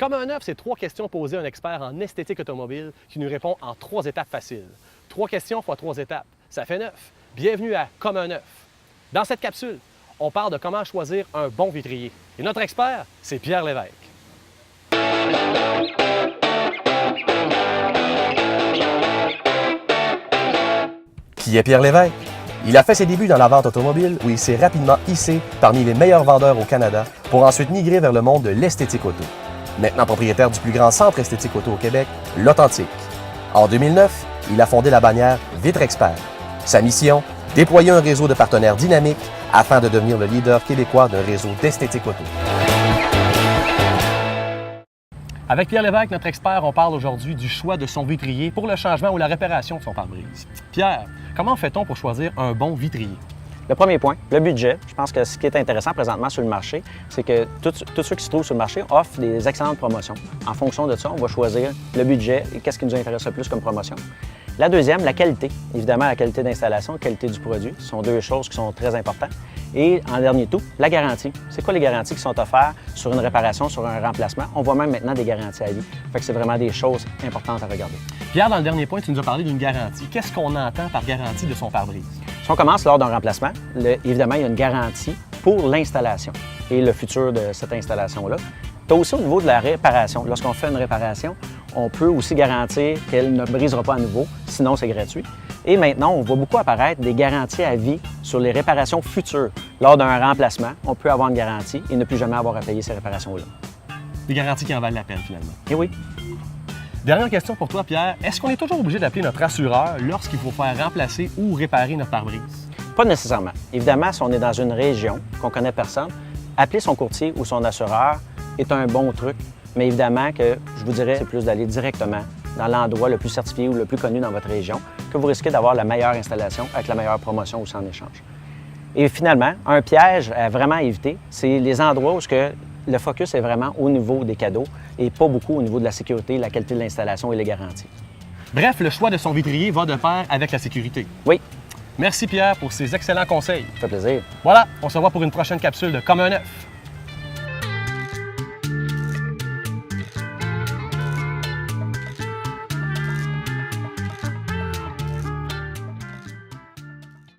Comme un neuf, c'est 3 questions posées à un expert en esthétique automobile qui nous répond en 3 étapes faciles. 3 questions fois 3 étapes, ça fait 9. Bienvenue à Comme un neuf. Dans cette capsule, on parle de comment choisir un bon vitrier. Et notre expert, c'est Pierre Lévesque. Qui est Pierre Lévesque? Il a fait ses débuts dans la vente automobile où il s'est rapidement hissé parmi les meilleurs vendeurs au Canada pour ensuite migrer vers le monde de l'esthétique auto. Maintenant propriétaire du plus grand centre esthétique auto au Québec, l'Authentique. En 2009, il a fondé la bannière Vitre Expert. Sa mission, déployer un réseau de partenaires dynamiques afin de devenir le leader québécois d'un réseau d'esthétique auto. Avec Pierre Lévesque, notre expert, on parle aujourd'hui du choix de son vitrier pour le changement ou la réparation de son pare-brise. Pierre, comment fait-on pour choisir un bon vitrier? Le premier point, le budget. Je pense que ce qui est intéressant présentement sur le marché, c'est que tous ceux qui se trouvent sur le marché offrent des excellentes promotions. En fonction de ça, on va choisir le budget et qu'est-ce qui nous intéresse le plus comme promotion. La deuxième, la qualité. Évidemment, la qualité d'installation, la qualité du produit. Ce sont deux choses qui sont très importantes. Et en dernier tout, la garantie. C'est quoi les garanties qui sont offertes sur une réparation, sur un remplacement? On voit même maintenant des garanties à vie. Fait que c'est vraiment des choses importantes à regarder. Pierre, dans le dernier point, tu nous as parlé d'une garantie. Qu'est-ce qu'on entend par garantie de son pare-brise? Si on commence lors d'un remplacement, évidemment, il y a une garantie pour l'installation et le futur de cette installation-là. Tu as aussi au niveau de la réparation. Lorsqu'on fait une réparation, on peut aussi garantir qu'elle ne brisera pas à nouveau, sinon c'est gratuit. Et maintenant, on voit beaucoup apparaître des garanties à vie sur les réparations futures. Lors d'un remplacement, on peut avoir une garantie et ne plus jamais avoir à payer ces réparations-là. Des garanties qui en valent la peine, finalement. Et oui. Dernière question pour toi, Pierre. Est-ce qu'on est toujours obligé d'appeler notre assureur lorsqu'il faut faire remplacer ou réparer notre pare-brise? Pas nécessairement. Évidemment, si on est dans une région qu'on ne connaît personne, appeler son courtier ou son assureur est un bon truc. Mais évidemment que je vous dirais, c'est plus d'aller directement dans l'endroit le plus certifié ou le plus connu dans votre région que vous risquez d'avoir la meilleure installation avec la meilleure promotion aussi en échange. Et finalement, un piège à vraiment éviter, c'est les endroits où le focus est vraiment au niveau des cadeaux et pas beaucoup au niveau de la sécurité, la qualité de l'installation et les garanties. Bref, le choix de son vitrier va de pair avec la sécurité. Oui. Merci Pierre pour ces excellents conseils. Ça fait plaisir. Voilà, on se revoit pour une prochaine capsule de Comme un neuf.